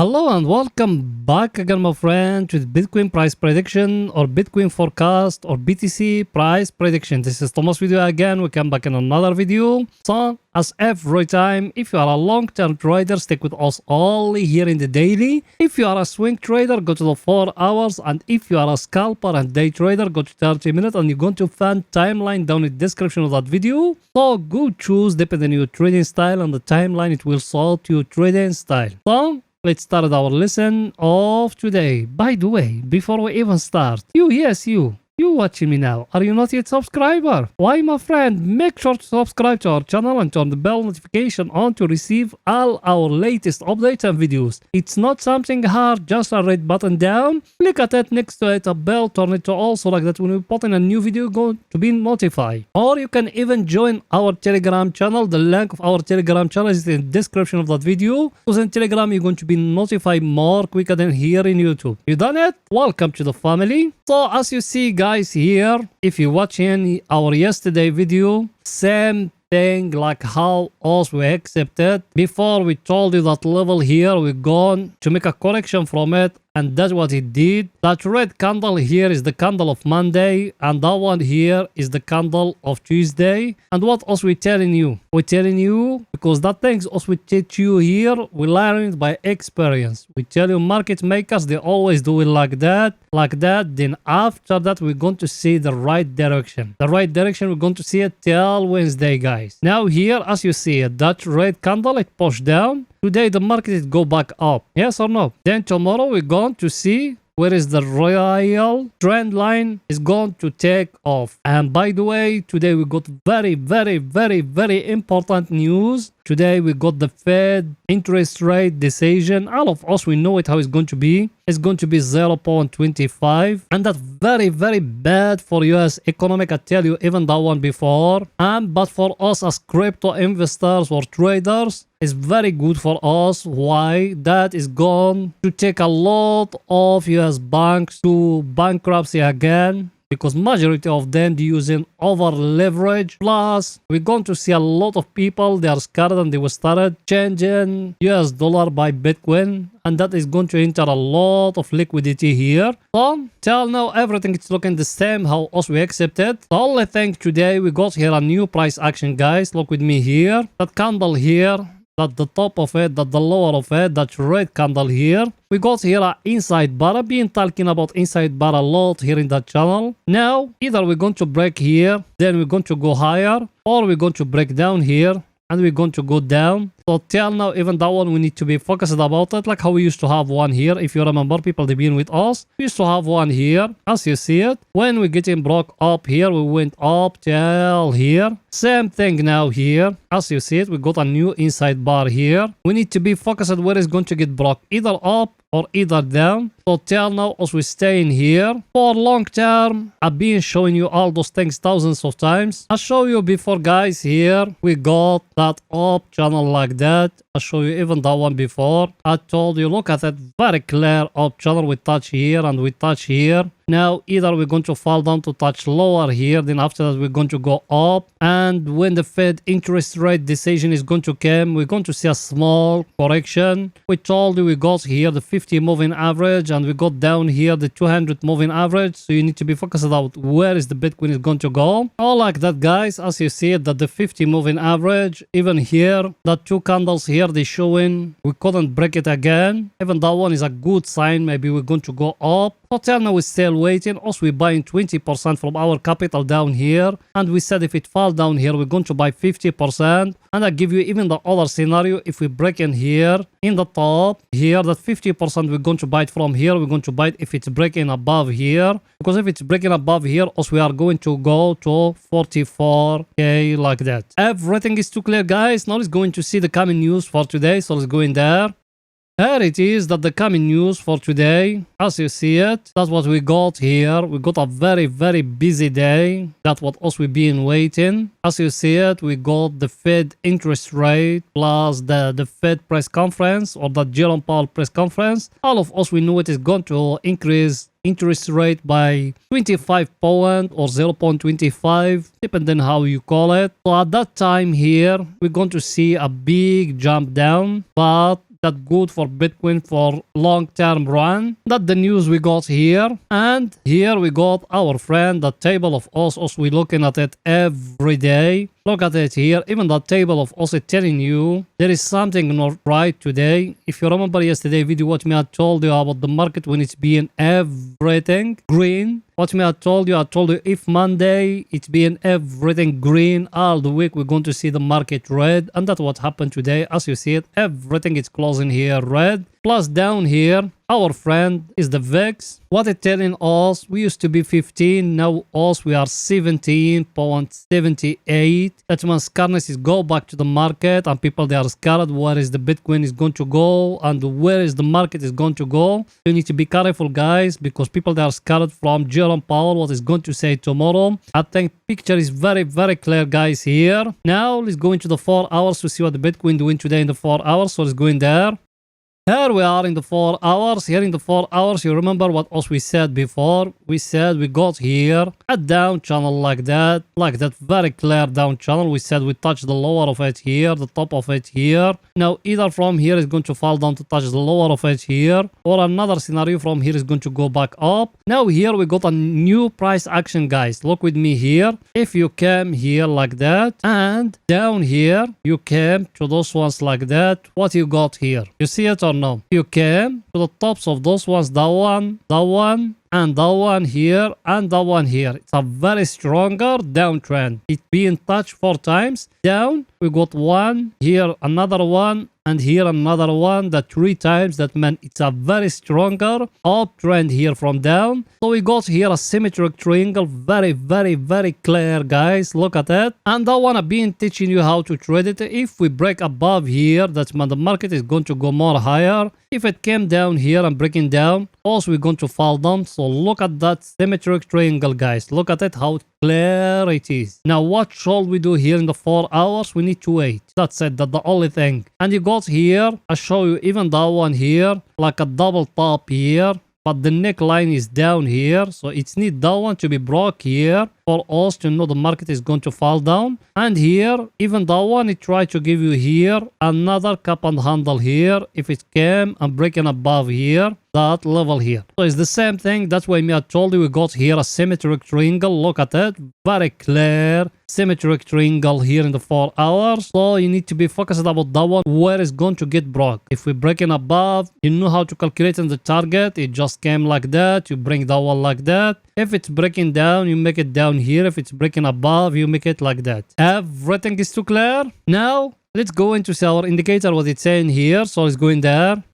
Hello and welcome back again, my friend, to the Bitcoin price prediction or Bitcoin forecast or BTC price prediction. This is Thomas with you again. We come back in another video. So, as every time, if you are a long-term trader, stick with us only here in the daily. If you are a swing trader, go to the 4 hours. And if you are a scalper and day trader, go to 30 minutes. And you're going to find timeline down in the description of that video. So, go choose depending on your trading style, and the timeline it will sort your trading style. So, let's start our lesson of today. By the way, before we even start, you watching me now, are you not yet subscriber? Why, my friend, make sure to subscribe to our channel and turn the bell notification on to receive all our latest updates and videos. It's not something hard, just a red button down, click at it, next to it a bell, turn it to all so like that when we put in a new video go to be notified. Or you can even join our Telegram channel. The link of our Telegram channel is in the description of that video, because in Telegram you're going to be notified more quicker than here in YouTube. You done it? Welcome to the family. So as you see guys here, if you're watching our yesterday video, same thing like how us we accepted. Before we told you that level here, we're going to make a correction from it. And that's what it did. That red candle here is the candle of Monday. And that one here is the candle of Tuesday. And what else we telling you? We're telling you, because that things us we teach you here, we learn it by experience. We tell you market makers, they always do it like that. Then after that, we're going to see the right direction. The right direction, we're going to see it till Wednesday, guys. Now here, as you see it, that red candle, it pushed down. Today the market is go back up, yes or no? Then tomorrow we're going to see where is the royal trend line is going to take off. And by the way, today we got very important news. Today we got the Fed interest rate decision. All of us, we know it how it's going to be. It's going to be 0.25, and that's very bad for US economic. I tell you, even that one before. But for us as crypto investors or traders, it's very good for us. Why? That is going to take a lot of US banks to bankruptcy again, because majority of them using over leverage. Plus, we're going to see a lot of people, they are scared and they will start changing US dollar by Bitcoin. And that is going to enter a lot of liquidity here. So, till now, everything is looking the same how us we accepted. The only thing today, we got here a new price action, guys. Look with me here. That candle here, that the top of it, that the lower of it, that red candle here. We got here an inside bar. I've been talking about inside bar a lot here in that channel. Now, either we're going to break here, then we're going to go higher, or we're going to break down here, and we're going to go down. So till now, even that one, we need to be focused about it, like how we used to have one here. If you remember, people they've been with us, we used to have one here, as you see it. When we getting broke up here, we went up till here. Same thing now here, as you see it, we got a new inside bar here. We need to be focused where it's going to get broke, either up or either down. So till now, as we stay in here for long term, I've been showing you all those things thousands of times. I show you before, guys. Here we got that up channel like that. I show you even that one before. I told you, look at that very clear up channel. We touch here and we touch here. Now either we're going to fall down to touch lower here, then after that we're going to go up. And when the Fed interest rate decision is going to come, we're going to see a small correction. We told you we got here the 50 moving average, and we got down here the 200 moving average. So you need to be focused about where is the Bitcoin is going to go. All like that, guys. As you see it, that the 50 moving average, even here, that two candles here, they showing we couldn't break it again. Even that one is a good sign. Maybe we're going to go up. So till now we're still waiting. Also, we're buying 20% from our capital down here. And we said if it falls down here, we're going to buy 50%. And I give you even the other scenario. If we break in here, in the top here, that 50% we're going to buy it from here. We're going to buy it if it's breaking above here. Because if it's breaking above here, also we are going to go to 44k like that. Everything is too clear, guys. Now let's going to see the coming news for today. So let's go in there. Here it is, that the coming news for today. As you see it, that's what we got here. We got a very busy day. That's what us we've been waiting. As you see it, we got the Fed interest rate plus the Fed press conference, or the Jerome Powell press conference. All of us, we know it is going to increase interest rate by 25 point or 0.25, depending how you call it. So at that time here, we're going to see a big jump down, but that good for Bitcoin for long-term run. That the news we got here. And here we got our friend, the table of Os. We looking at it every day. Look at it here. Even the table of Os is telling you there is something not right today. If you remember yesterday video, what me I told you about the market when it's being everything green. What me I told you if Monday it's being everything green all the week, we're going to see the market red. And that's what happened today. As you see it, everything is closing here red. Plus down here, our friend is the VIX. What it's telling us, we used to be 15, now us we are 17.78. That means scaredness is go back to the market and people they are scared where is the Bitcoin is going to go and where is the market is going to go. You need to be careful guys because people they are scared from Jerome Powell what is going to say tomorrow. I think picture is very clear guys here. Now let's go into the 4 hours to see what the Bitcoin doing today in the 4 hours. So let's go in there. Here we are in the 4 hours. Here in the 4 hours, you remember what else we said before? We said we got here a down channel like that very clear down channel. We said we touched the lower of it here, the top of it here. Now either from here is going to fall down to touch the lower of it here, or another scenario from here is going to go back up. Now here we got a new price action guys. Look with me here. If you came here like that and down here you came to those ones like that, what you got here? You see it or no? You came to the tops of those ones, that one, and that one here, and that one here. It's a very stronger downtrend. It's being touched 4 times down. We got one here, another one, and here another one. That 3 times. That meant it's a very stronger uptrend here from down. So we got here a symmetric triangle, very clear guys. Look at it. And that one I've been teaching you how to trade it. If we break above here, that's when the market is going to go more higher. If it came down here and breaking down, also we're going to fall down. So look at that symmetric triangle guys. Look at it how clear it is. Now what should we do here in the 4 hours? We need to wait. That's it. That's the only thing. And you got here, I show you even that one here, like a double top here. But the neckline is down here, so it's need that one to be broke here for us to know the market is going to fall down. And here, even that one, it tried to give you here another cup and handle here. If it came and breaking above here, that level here. So it's the same thing. That's why me I told you we got here a symmetric triangle. Look at it. Very clear symmetric triangle here in the 4 hours. So you need to be focused about that one where it's going to get broke. If we're breaking above, you know how to calculate in the target. It just came like that. You bring that one like that. If it's breaking down, you make it down here. If it's breaking above, you make it like that. Everything is too clear. Now let's go into see our indicator what it's saying here. So let's go in there.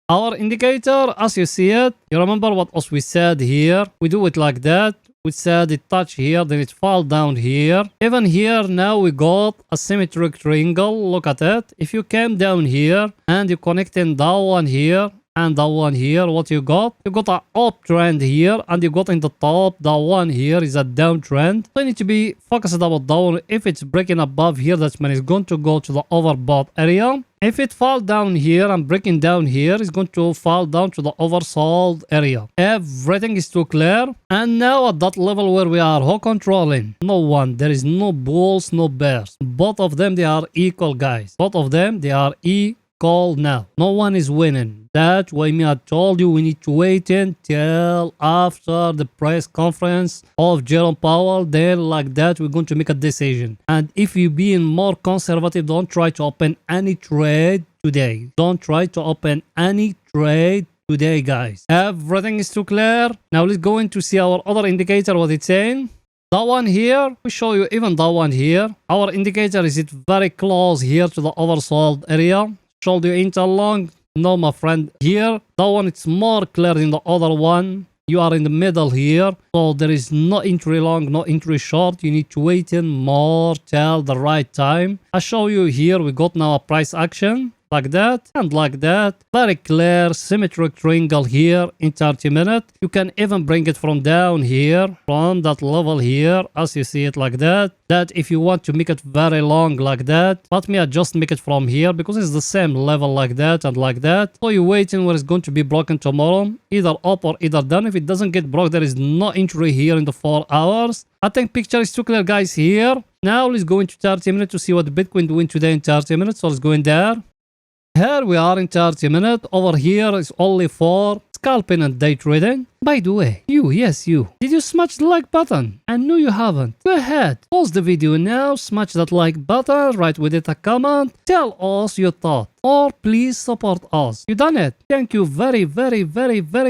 Our indicator, as you see it, you remember what else we said here? We do it like that. We said it touch here, then it fall down here. Even here now we got a symmetric triangle. Look at it. If you came down here and you connecting that one here and that one here, what you got? You got an uptrend here and you got in the top. That one here is a downtrend. So you need to be focused about that one. If it's breaking above here, that's when it's going to go to the overbought area. If it fall down here and breaking down here, it's going to fall down to the oversold area. Everything is too clear. And now at that level where we are, who controlling? No one. There is no bulls, no bears. Both of them, they are equal, guys. Both of them, they are equal now. No one is winning. That's why me I told you we need to wait until after the press conference of Jerome Powell. Then like that we're going to make a decision. And if you're being more conservative, don't try to open any trade today. Don't try to open any trade today, guys. Everything is too clear. Now let's go in to see our other indicator what it's saying. That one here, we show you even that one here. Our indicator is it very close here to the oversold area. Showed you interlong. No, my friend, here, that one it's more clear than the other one. You are in the middle here, so there is no entry long, no entry short. You need to wait in more till the right time. I show you here, we got now a price action. Like that and like that. Very clear symmetric triangle here in 30 minutes. You can even bring it from down here, from that level here, as you see it like that. That if you want to make it very long like that, let me just make it from here because it's the same level like that and like that. So you're waiting where it's going to be broken tomorrow, either up or either down. If it doesn't get broke, there is no entry here in the 4 hours. I think picture is too clear, guys, here. Now let's go into 30 minutes to see what the Bitcoin doing today in 30 minutes. So let's go in there. Here we are in 30 minutes. Over here is only for scalping and day trading. By the way, yes you, did you smash the like button? I know you haven't. Go ahead, pause the video now, smash that like button, write with it a comment, tell us your thought, or please support us. You done it. Thank you very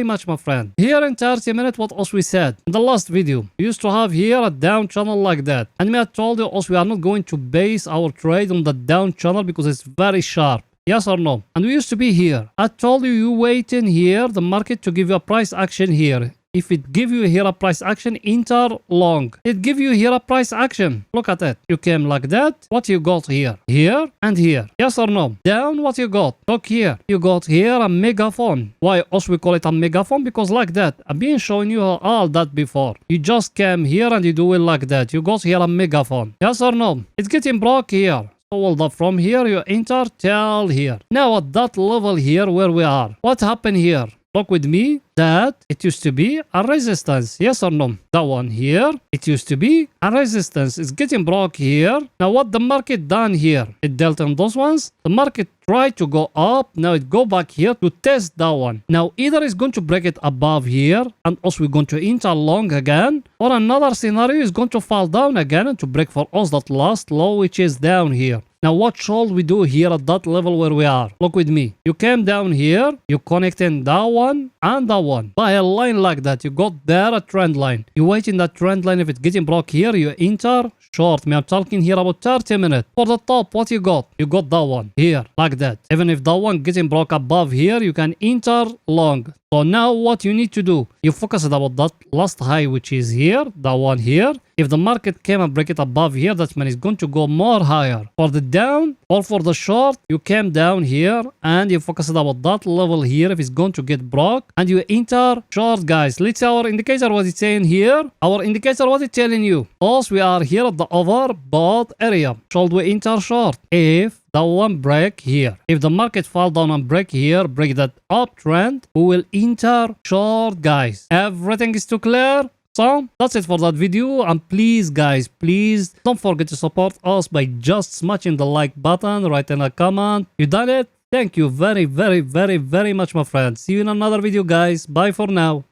much, my friend. Here in 30 minutes, what else we said? In the last video, we used to have here a down channel like that. And me I told you also we are not going to base our trade on the down channel because it's very sharp. Yes or no? And we used to be here. I told you, you wait in here, the market to give you a price action here. If it give you here a price action, enter long. It give you here a price action. Look at it. You came like that. What you got here? Here and here. Yes or no? Down, what you got? Look here. You got here a megaphone. Why also we call it a megaphone? Because like that. I've been showing you all that before. You just came here and you do it like that. You got here a megaphone. Yes or no? It's getting broke here. So hold up from here, you enter till here. Now at that level here where we are, what happened here? Look with me that it used to be a resistance. Yes or no? That one here, it used to be a resistance. It's getting broke here. Now what the market done here? It dealt on those ones. The market tried to go up. Now it go back here to test that one. Now either it's going to break it above here and also we're going to enter long again, or another scenario is going to fall down again and to break for us that last low which is down here. Now what shall we do here at that level where we are? Look with me. You came down here, you connecting that one and that one by a line like that. You got there a trend line. You waiting that trend line. If it's getting broke here, you enter short. Me, I'm talking here about 30 minutes. For the top, what you got? You got that one here like that. Even if that one getting broke above here, you can enter long. So now what you need to do, you focus about that last high which is here, that one here. If the market came and break it above here, that means it's going to go more higher. For the down or for the short, you came down here and you focus about that level here if it's going to get broke and you enter short, guys. Let's see our indicator what it's saying here. Our indicator what it's telling you. Also we are here at the overbought area. Should we enter short? If that one break here. If the market fall down and break here, break that uptrend, we will enter short, guys. Everything is too clear? So that's it for that video, and please guys, please don't forget to support us by just smashing the like button, write in a comment. You done it? Thank you very much, my friends. See you in another video, guys. Bye for now.